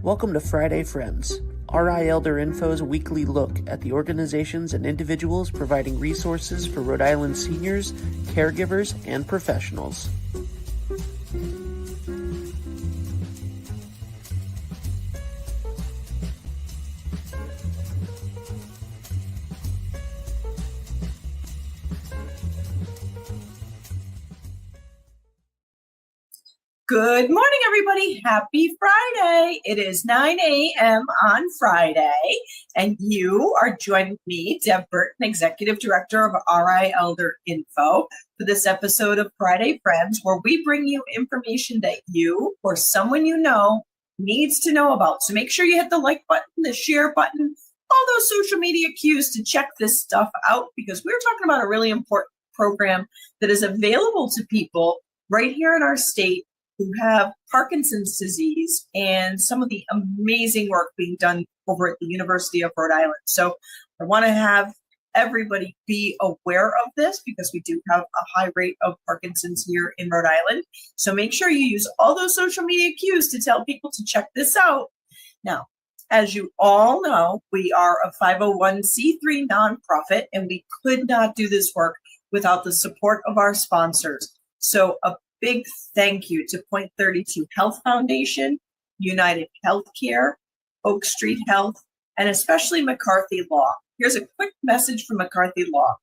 Welcome to Friday Friends, RI Elder Info's weekly look at the organizations and individuals providing resources for Rhode Island seniors, caregivers, and professionals. Good morning, everybody. Happy Friday. It is 9 a.m. on Friday, and you are joining me, Deb Burton, Executive Director of RI Elder Info, for this episode of Friday Friends, where we bring you information that you or someone you know needs to know about. So make sure you hit the like button, the share button, all those social media cues to check this stuff out, because we're talking about a really important program that is available to people right here in our state who have Parkinson's disease, and some of the amazing work being done over at the University of Rhode Island. So I want to have everybody be aware of this, because we do have a high rate of Parkinson's here in Rhode Island. So make sure you use all those social media cues to tell people to check this out. Now, as you all know, we are a 501c3 nonprofit, and we could not do this work without the support of our sponsors. So a big thank you to Point 32 Health Foundation, United Healthcare, Oak Street Health, and especially McCarthy Law. Here's a quick message from McCarthy Law.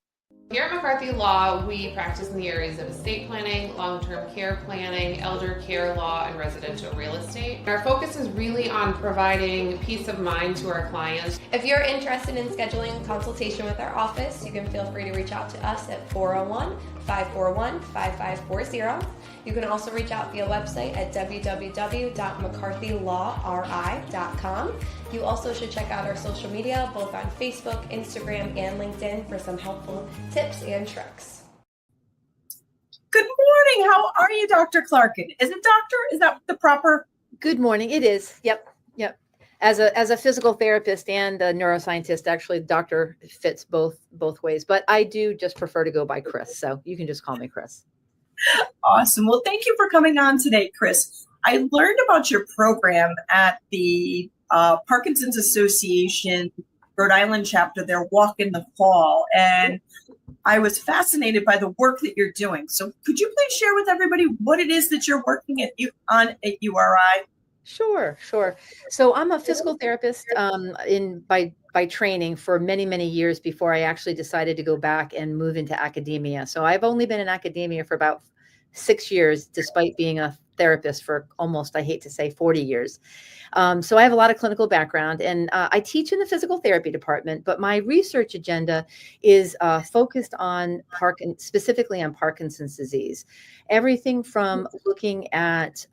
Here at McCarthy Law, we practice in the areas of estate planning, long-term care planning, elder care law, and residential real estate. Our focus is really on providing peace of mind to our clients. If you're interested in scheduling a consultation with our office, you can feel free to reach out to us at 401-541-5540. You can also reach out via website at www.mccarthylawri.com. You also should check out our social media, both on Facebook, Instagram, and LinkedIn, for some helpful tips and tricks. Good morning. How are you, Dr. Clarkin? Is it doctor? Is that the proper? Good morning. It is. Yep. As a physical therapist and a neuroscientist, actually, doctor fits both ways. But I do just prefer to go by Chris, so you can just call me Chris. Awesome. Well, thank you for coming on today, Chris. I learned about your program at the Parkinson's Association Rhode Island chapter, their walk in the fall, and I was fascinated by the work that you're doing. So could you please share with everybody what it is that you're working on at URI? Sure. So I'm a physical therapist by training for many years before I actually decided to go back and move into academia. So I've only been in academia for about 6 years, despite being a therapist for almost, I hate to say, 40 years. So I have a lot of clinical background, and I teach in the physical therapy department, but my research agenda is focused on specifically on Parkinson's disease. Everything from looking at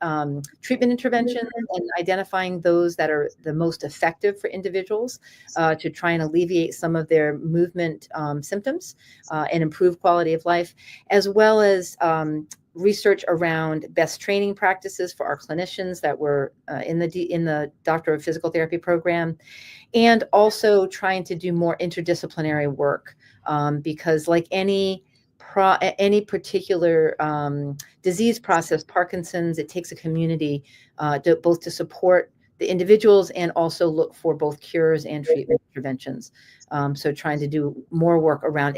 treatment interventions and identifying those that are the most effective for individuals to try and alleviate some of their movement symptoms and improve quality of life, as well as research around best training practices for our clinicians that were in the Doctor of Physical Therapy program, and also trying to do more interdisciplinary work because, like any particular disease process, Parkinson's, it takes a community both to support the individuals and also look for both cures and treatment interventions. So trying to do more work around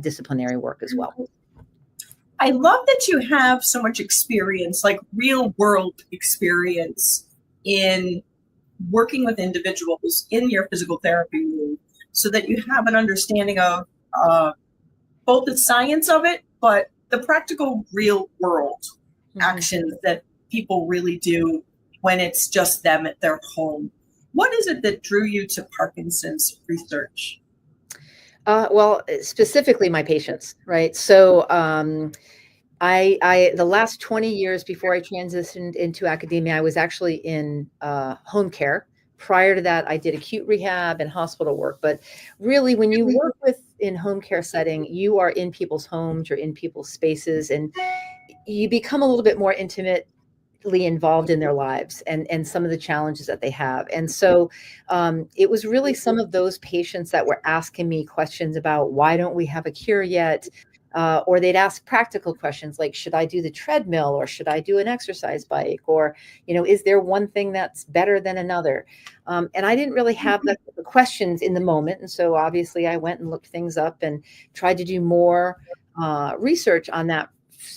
disciplinary work as well. I love that you have so much experience, like real world experience, in working with individuals in your physical therapy room, so that you have an understanding of both the science of it, but the practical real world actions that people really do when it's just them at their home. What is it that drew you to Parkinson's research? Well, specifically my patients, right? So I the last 20 years before I transitioned into academia, I was actually in home care. Prior to that, I did acute rehab and hospital work. But really, when you work in home care setting, you are in people's homes, you're in people's spaces, and you become a little bit more intimately involved in their lives and some of the challenges that they have. And so it was really some of those patients that were asking me questions about, why don't we have a cure yet? Or they'd ask practical questions like, should I do the treadmill or should I do an exercise bike? Or, is there one thing that's better than another? And I didn't really have the questions in the moment. And so obviously I went and looked things up and tried to do more research on that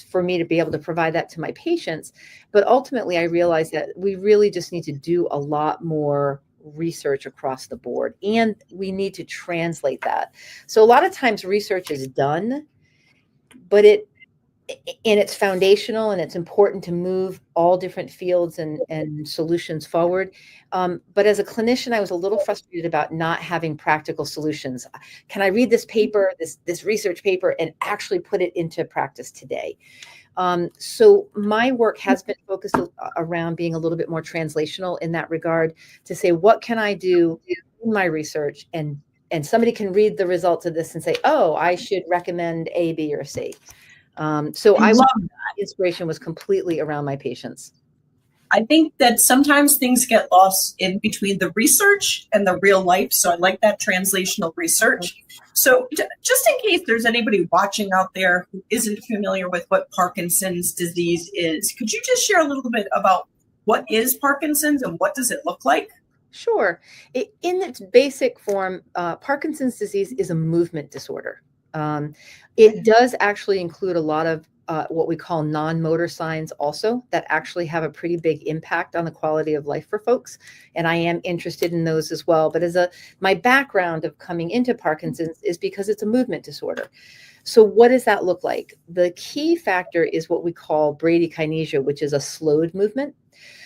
for me to be able to provide that to my patients. But ultimately, I realized that we really just need to do a lot more research across the board, and we need to translate that. So a lot of times research is done, but it's foundational and it's important to move all different fields and solutions forward. But as a clinician, I was a little frustrated about not having practical solutions. Can I read this paper, this research paper, and actually put it into practice today? So my work has been focused around being a little bit more translational in that regard, to say, what can I do in my research? And somebody can read the results of this and say, oh, I should recommend A, B, or C. So I love that. Inspiration was completely around my patients. I think that sometimes things get lost in between the research and the real life. So I like that translational research. So just in case there's anybody watching out there who isn't familiar with what Parkinson's disease is, could you just share a little bit about what is Parkinson's and what does it look like? Sure. In its basic form, Parkinson's disease is a movement disorder. It does actually include a lot of what we call non-motor signs also that actually have a pretty big impact on the quality of life for folks. And I am interested in those as well. But my background of coming into Parkinson's is because it's a movement disorder. So what does that look like? The key factor is what we call bradykinesia, which is a slowed movement.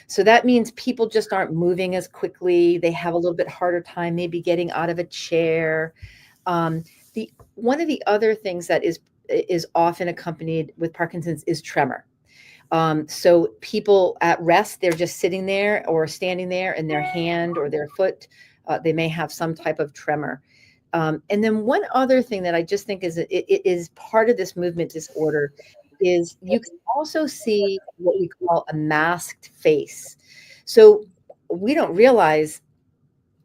So that means people just aren't moving as quickly. They have a little bit harder time maybe getting out of a chair. One of the other things that is often accompanied with Parkinson's is tremor. So people at rest, they're just sitting there or standing there, and their hand or their foot, they may have some type of tremor. And then one other thing that I just think is part of this movement disorder is you can also see what we call a masked face. So we don't realize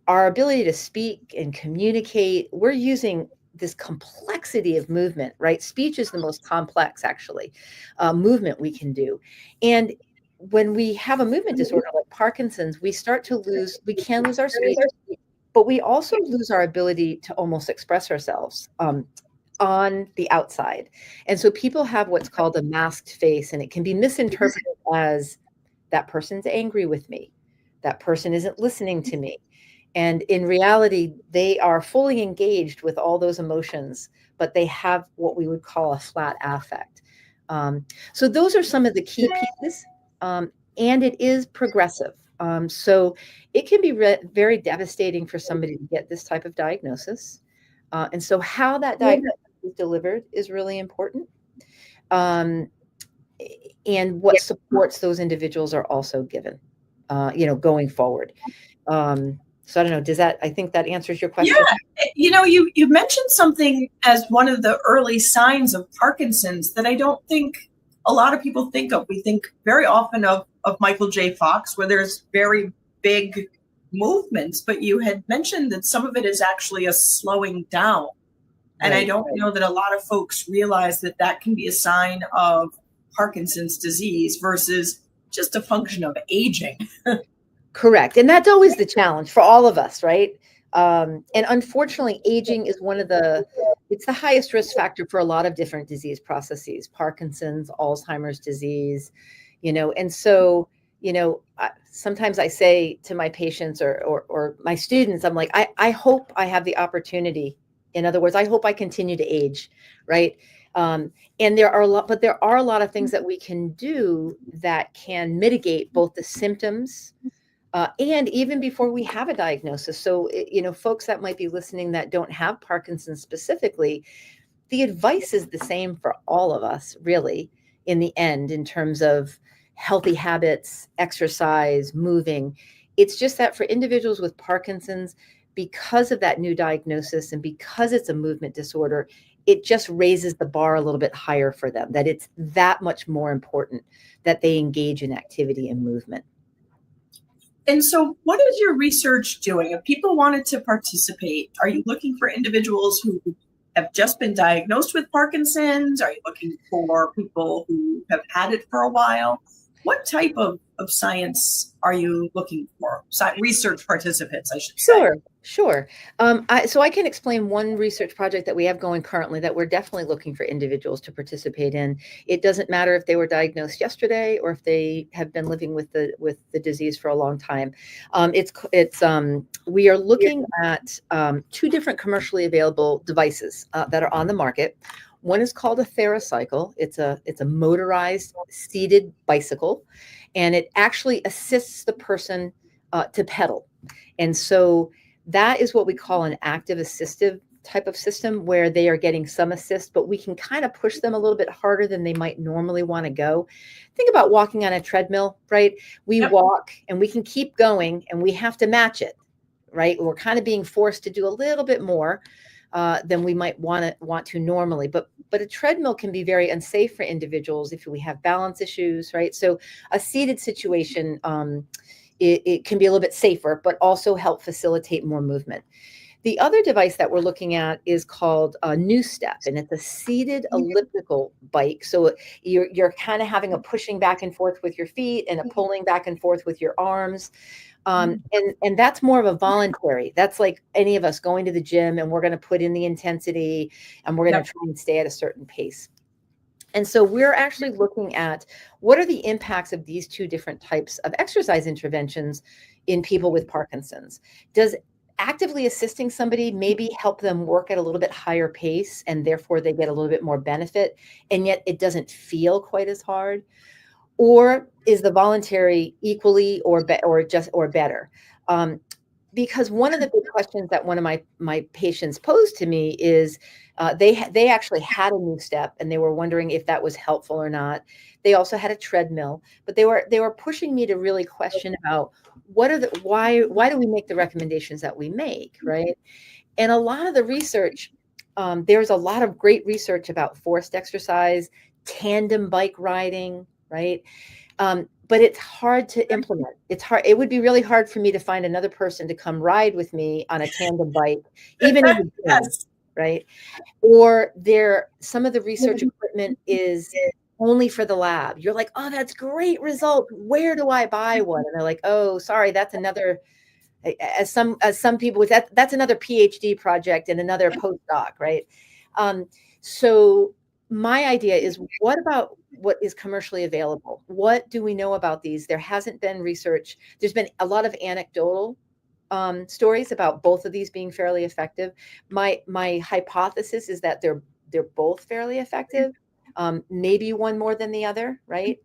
our ability to speak and communicate, we're using this complexity of movement, right? Speech is the most complex, actually, movement we can do. And when we have a movement disorder like Parkinson's, we can lose our speech, but we also lose our ability to almost express ourselves on the outside. And so people have what's called a masked face, and it can be misinterpreted as that person's angry with me, that person isn't listening to me. And in reality, they are fully engaged with all those emotions, but they have what we would call a flat affect. So those are some of the key pieces, and it is progressive. So it can be very devastating for somebody to get this type of diagnosis. And so how that diagnosis is delivered is really important. And what supports those individuals are also given, going forward. So I don't know, I think that answers your question? Yeah, you mentioned something as one of the early signs of Parkinson's that I don't think a lot of people think of. We think very often of Michael J. Fox, where there's very big movements, but you had mentioned that some of it is actually a slowing down. And I don't know that a lot of folks realize that can be a sign of Parkinson's disease versus just a function of aging. Correct. And that's always the challenge for all of us, right? And unfortunately, aging is it's the highest risk factor for a lot of different disease processes, Parkinson's, Alzheimer's disease, and so, sometimes I say to my patients or my students, I'm like, I hope I have the opportunity. In other words, I hope I continue to age, right? And there are a lot of things that we can do that can mitigate both the symptoms and even before we have a diagnosis. So, folks that might be listening that don't have Parkinson's specifically, the advice is the same for all of us, really, in the end, in terms of healthy habits, exercise, moving. It's just that for individuals with Parkinson's, because of that new diagnosis and because it's a movement disorder, it just raises the bar a little bit higher for them, that it's that much more important that they engage in activity and movement. And so what is your research doing? If people wanted to participate, are you looking for individuals who have just been diagnosed with Parkinson's? Are you looking for people who have had it for a while? What type of science are you looking for? Research participants, I should say. Sure. So I can explain one research project that we have going currently that we're definitely looking for individuals to participate in. It doesn't matter if they were diagnosed yesterday or if they have been living with the disease for a long time. We are looking at two different commercially available devices that are on the market. One is called a TheraCycle. It's a motorized seated bicycle, and it actually assists the person to pedal. And so that is what we call an active assistive type of system, where they are getting some assist, but we can kind of push them a little bit harder than they might normally want to go. Think about walking on a treadmill, right? We walk and we can keep going and we have to match it, right? We're kind of being forced to do a little bit more than we might want to normally. But a treadmill can be very unsafe for individuals if we have balance issues, right? So a seated situation, it can be a little bit safer, but also help facilitate more movement. The other device that we're looking at is called New Step, and it's a seated elliptical bike. So you're kind of having a pushing back and forth with your feet and a pulling back and forth with your arms. And that's more of a voluntary. That's like any of us going to the gym, and we're going to put in the intensity and we're going to try and stay at a certain pace. And so we're actually looking at what are the impacts of these two different types of exercise interventions in people with Parkinson's. Does actively assisting somebody maybe help them work at a little bit higher pace, and therefore they get a little bit more benefit, and yet it doesn't feel quite as hard? Or is the voluntary equally or better? Because one of the big questions that one of my patients posed to me is they actually had a New Step and they were wondering if that was helpful or not. They also had a treadmill, but they were pushing me to really question about why do we make the recommendations that we make, right? And a lot of the research, there's a lot of great research about forced exercise, tandem bike riding, right? But it's hard to implement. It's hard. It would be really hard for me to find another person to come ride with me on a tandem bike, even in the gym, right? Or some of the research equipment is only for the lab. You're like, oh, that's great result. Where do I buy one? And they're like, oh, sorry, that's another. As some people with that's another PhD project and another postdoc, right? So my idea is, what about what is commercially available? What do we know about these? There hasn't been research. There's been a lot of anecdotal stories about both of these being fairly effective. My hypothesis is that they're both fairly effective. Maybe one more than the other, right?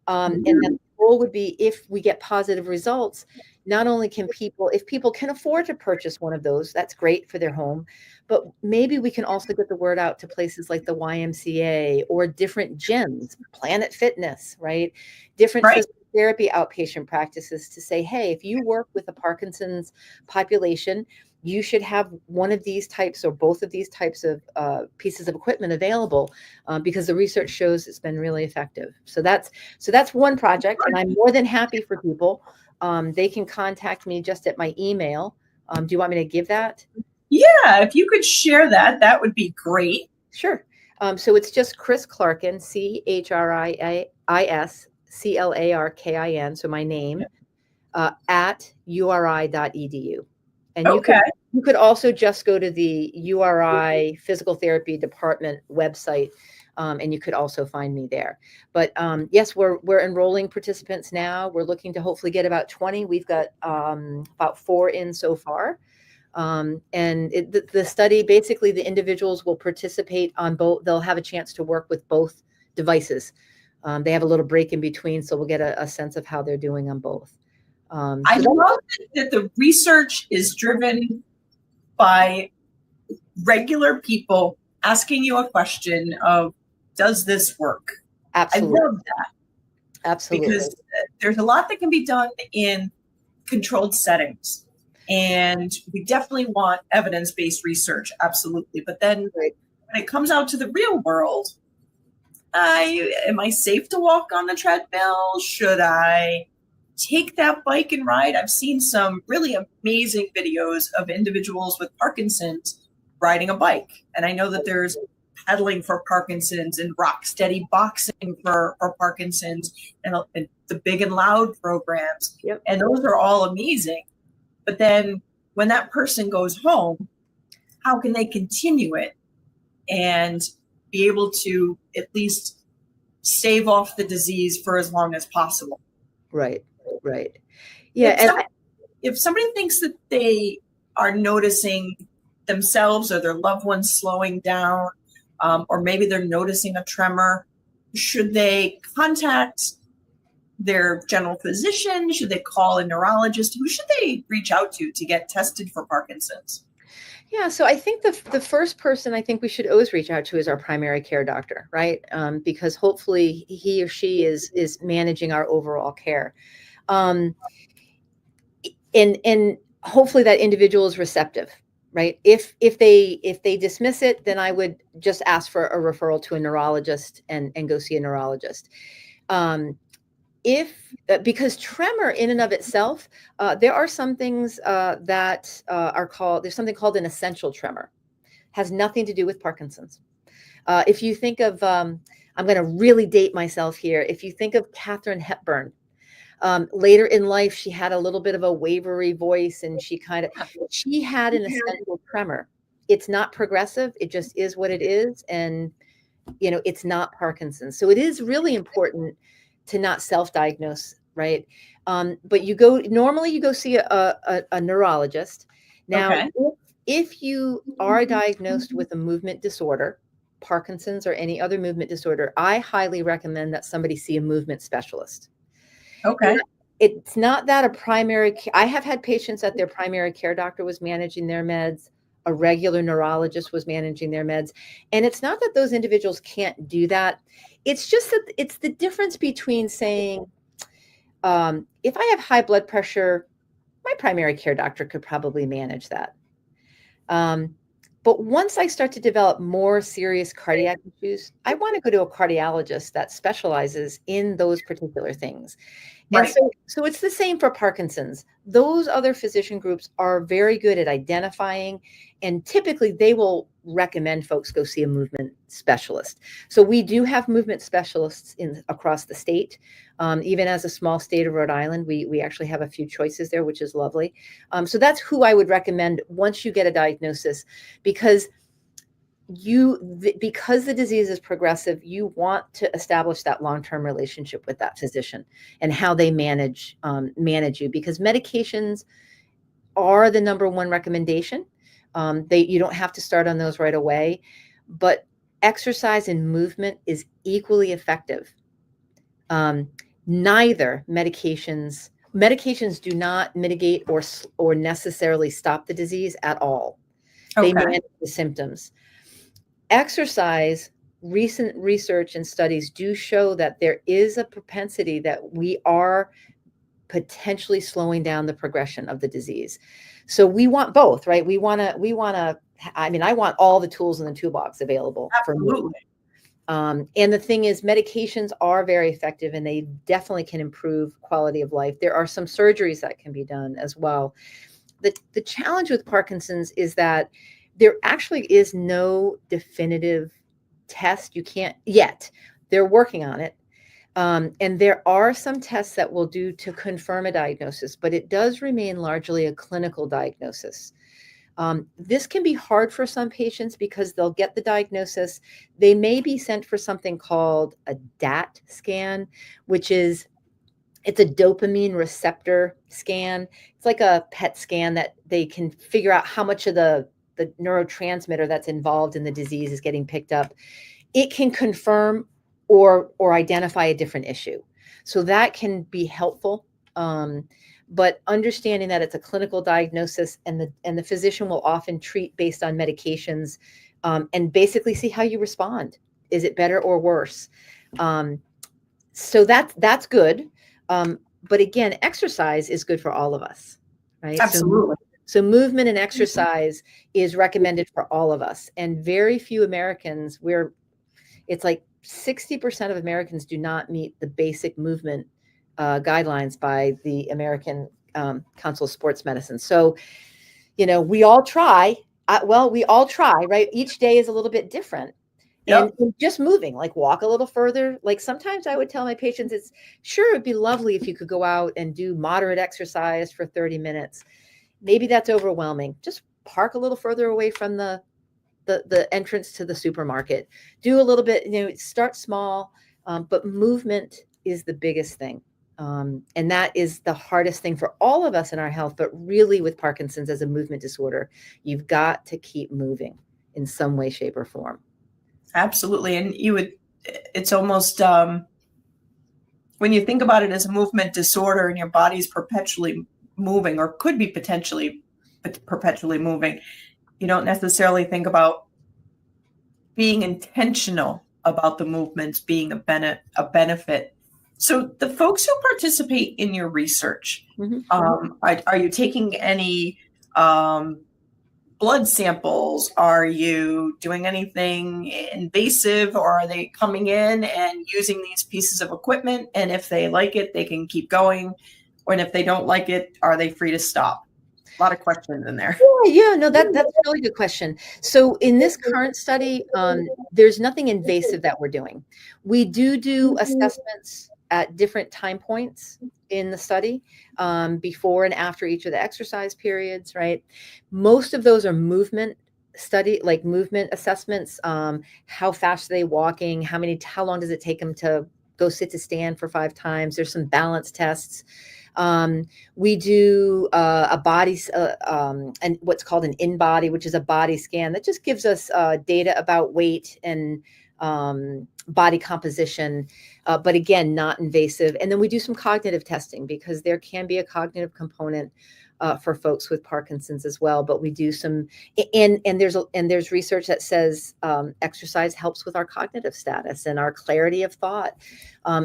And then the goal would be, if we get positive results, not only if people can afford to purchase one of those, that's great for their home, but maybe we can also get the word out to places like the YMCA or different gyms, Planet Fitness, right? Different physical therapy outpatient practices, to say, hey, if you work with a Parkinson's population, you should have one of these types or both of these types of pieces of equipment available, because the research shows it's been really effective. So that's one project, and I'm more than happy for people. They can contact me just at my email. Do you want me to give that? Yeah, if you could share that, that would be great. Sure. So it's just Chris Clarkin, ChrisClarkin, so my name, at uri.edu. And you could also just go to the URI Physical Therapy Department website, and you could also find me there. But yes, we're enrolling participants now. We're looking to hopefully get about 20. We've got about 4 in so far. And the study, basically the individuals will participate on both. They'll have a chance to work with both devices. They have a little break in between, so we'll get a sense of how they're doing on both. I love that the research is driven by regular people asking you a question of, does this work? Absolutely. I love that. Absolutely. Because there's a lot that can be done in controlled settings. And we definitely want evidence-based research, absolutely. But then when it comes out to the real world, am I safe to walk on the treadmill? Should I take that bike and ride? I've seen some really amazing videos of individuals with Parkinson's riding a bike. And I know that there's pedaling for Parkinson's and rock steady boxing for Parkinson's and the Big and Loud programs. Yep. And those are all amazing. But then when that person goes home, how can they continue it and be able to at least stave off the disease for as long as possible? Right. Yeah. If somebody thinks that they are noticing themselves or their loved ones slowing down, or maybe they're noticing a tremor, should they contact their general physician? Should they call a neurologist? Who should they reach out to get tested for Parkinson's? Yeah, so I think the first person I think we should always reach out to is our primary care doctor, right? Because hopefully he or she is managing our overall care, and hopefully that individual is receptive, right? If they dismiss it, then I would just ask for a referral to a neurologist and go see a neurologist. Because tremor in and of itself, there are some things that are called, there's something called an essential tremor. Has nothing to do with Parkinson's. If you think of, I'm going to really date myself here. If you think of Katharine Hepburn, later in life, she had a little bit of a wavery voice and she had an essential tremor. It's not progressive. It just is what it is. And, it's not Parkinson's. So it is really important to not self-diagnose, right? But normally you go see a neurologist. Now, Okay. if you are diagnosed with a movement disorder, Parkinson's or any other movement disorder, I highly recommend that somebody see a movement specialist. Okay. It's not that I have had patients that their primary care doctor was managing their meds, a regular neurologist was managing their meds. And it's not that those individuals can't do that. It's just that it's the difference between saying, if I have high blood pressure, my primary care doctor could probably manage that. But once I start to develop more serious cardiac issues, I want to go to a cardiologist that specializes in those particular things. Right. And so it's the same for Parkinson's. Those other physician groups are very good at identifying, and typically they will recommend folks go see a movement specialist. So we do have movement specialists across the state. Even as a small state of Rhode Island, we actually have a few choices there, which is lovely. So that's who I would recommend once you get a diagnosis, because because the disease is progressive, you want to establish that long-term relationship with that physician and how they manage you, because medications are the number one recommendation. You don't have to start on those right away, but exercise and movement is equally effective. Neither medications do not mitigate or necessarily stop the disease at all. They manage the symptoms. Exercise, recent research and studies do show that there is a propensity that we are potentially slowing down the progression of the disease. So we want both, right? I want all the tools in the toolbox available. Absolutely. For me. And the thing is, medications are very effective and they definitely can improve quality of life. There are some surgeries that can be done as well. The challenge with Parkinson's is that there actually is no definitive test. You can't yet. They're working on it. And there are some tests that will do to confirm a diagnosis, but it does remain largely a clinical diagnosis. This can be hard for some patients because they'll get the diagnosis. They may be sent for something called a DAT scan, it's a dopamine receptor scan. It's like a PET scan that they can figure out how much of the neurotransmitter that's involved in the disease is getting picked up. It can confirm or identify a different issue. So that can be helpful. But understanding that it's a clinical diagnosis and the physician will often treat based on medications, and basically see how you respond. Is it better or worse? So that's good. But again, exercise is good for all of us, right? Absolutely. So movement and exercise is recommended for all of us. And very few Americans, it's like 60% of Americans do not meet the basic movement guidelines by the American Council of Sports Medicine. So, we all try, Well, we all try, right? Each day is a little bit different. Yep. And just moving, like walk a little further. Like sometimes I would tell my patients, it's sure it'd be lovely if you could go out and do moderate exercise for 30 minutes. Maybe that's overwhelming. Just park a little further away from the entrance to the supermarket. Do a little bit, start small, but movement is the biggest thing. And that is the hardest thing for all of us in our health, but really with Parkinson's as a movement disorder, you've got to keep moving in some way, shape, or form. Absolutely. And it's almost, when you think about it as a movement disorder and your body's perpetually moving or could be potentially perpetually moving, you don't necessarily think about being intentional about the movements being a benefit. So the folks who participate in your research, are you taking any blood samples? Are you doing anything invasive, or are they coming in and using these pieces of equipment? And if they like it, they can keep going. And if they don't like it, are they free to stop? A lot of questions in there. Yeah, no, that's a really good question. So in this current study, there's nothing invasive that we're doing. We do assessments at different time points in the study, before and after each of the exercise periods, right? Most of those are movement assessments. How fast are they walking? How long does it take them to go sit to stand for 5 times? There's some balance tests. We do a body, and what's called an in-body, which is a body scan that just gives us data about weight and body composition, but again, not invasive. And then we do some cognitive testing because there can be a cognitive component for folks with Parkinson's as well. But we do some, and there's research that says exercise helps with our cognitive status and our clarity of thought.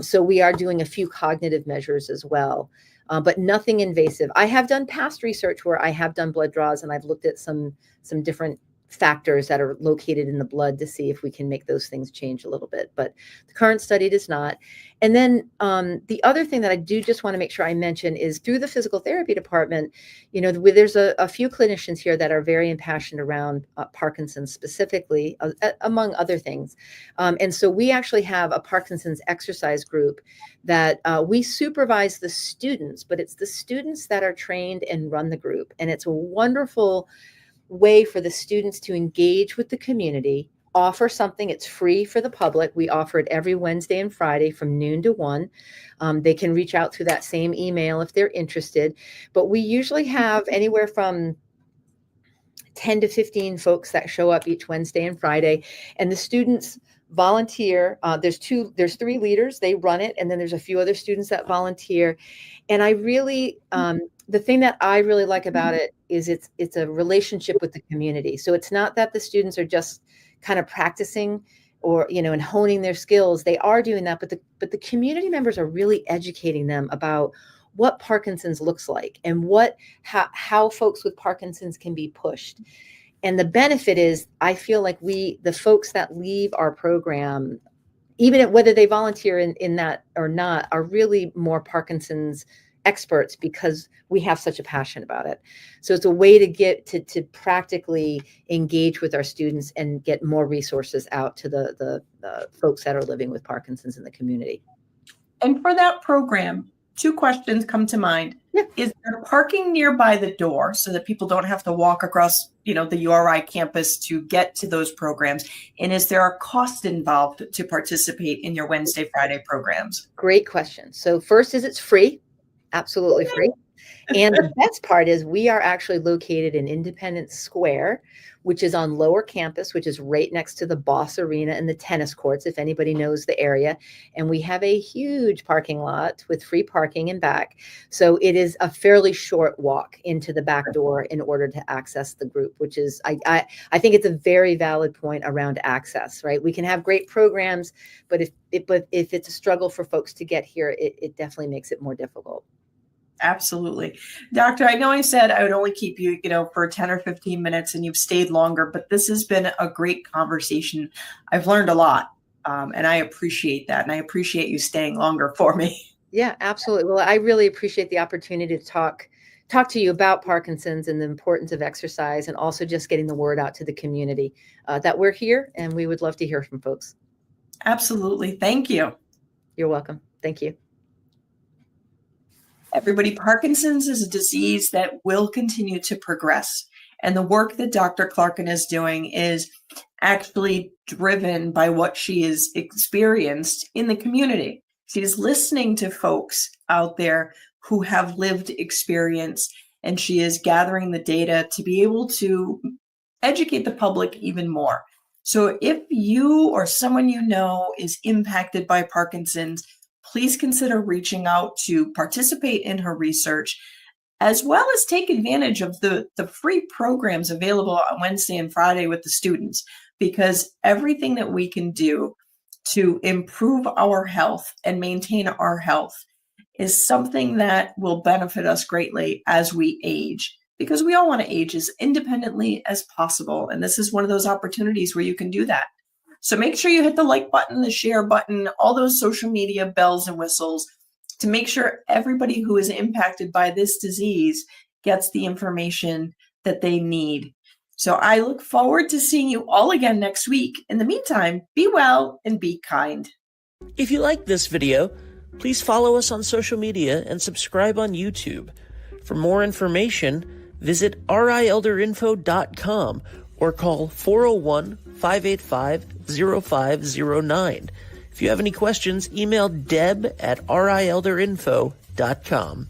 So we are doing a few cognitive measures as well. But nothing invasive. I have done past research where I have done blood draws and I've looked at some different factors that are located in the blood to see if we can make those things change a little bit. But the current study does not. And then the other thing that I do just want to make sure I mention is through the physical therapy department, there's a few clinicians here that are very impassioned around Parkinson's specifically, among other things. And so we actually have a Parkinson's exercise group that we supervise the students, but it's the students that are trained and run the group. And it's a wonderful way for the students to engage with the community, offer something. It's free for the public. We offer it every Wednesday and Friday from noon to 1. They can reach out through that same email if they're interested. But we usually have anywhere from 10 to 15 folks that show up each Wednesday and Friday. And the students volunteer. There's 3 leaders. They run it. And then there's a few other students that volunteer. And I really, the thing that I really like about it is it's a relationship with the community. So it's not that the students are just kind of practicing or, and honing their skills. They are doing that, but the community members are really educating them about what Parkinson's looks like and how folks with Parkinson's can be pushed. And the benefit is I feel like the folks that leave our program, even whether they volunteer in that or not, are really more Parkinson's experts because we have such a passion about it. So it's a way to get to practically engage with our students and get more resources out to the folks that are living with Parkinson's in the community. And for that program, 2 questions come to mind. Yeah. Is there parking nearby the door so that people don't have to walk across, the URI campus to get to those programs? And is there a cost involved to participate in your Wednesday, Friday programs? Great question. So first is it's free. Absolutely free. And the best part is we are actually located in Independence Square, which is on Lower Campus, which is right next to the Boss Arena and the tennis courts, if anybody knows the area. And we have a huge parking lot with free parking in back. So it is a fairly short walk into the back door in order to access the group, which is, I think it's a very valid point around access, right? We can have great programs, but if it's a struggle for folks to get here, it definitely makes it more difficult. Absolutely. Doctor, I know I said I would only keep you, for 10 or 15 minutes and you've stayed longer, but this has been a great conversation. I've learned a lot, and I appreciate that. And I appreciate you staying longer for me. Yeah, absolutely. Well, I really appreciate the opportunity to talk talk to you about Parkinson's and the importance of exercise, and also just getting the word out to the community that we're here, and we would love to hear from folks. Absolutely. Thank you. You're welcome. Thank you. Everybody, Parkinson's is a disease that will continue to progress. And the work that Dr. Clarkin is doing is actually driven by what she has experienced in the community. She is listening to folks out there who have lived experience, and she is gathering the data to be able to educate the public even more. So if you or someone you know is impacted by Parkinson's, please consider reaching out to participate in her research, as well as take advantage of the free programs available on Wednesday and Friday with the students, because everything that we can do to improve our health and maintain our health is something that will benefit us greatly as we age, because we all want to age as independently as possible. And this is one of those opportunities where you can do that. So make sure you hit the like button, the share button, all those social media bells and whistles to make sure everybody who is impacted by this disease gets the information that they need. So I look forward to seeing you all again next week. In the meantime, be well and be kind. If you liked this video, please follow us on social media and subscribe on YouTube. For more information, visit rielderinfo.com or call 401-585-0509. If you have any questions, email deb@rielderinfo.com.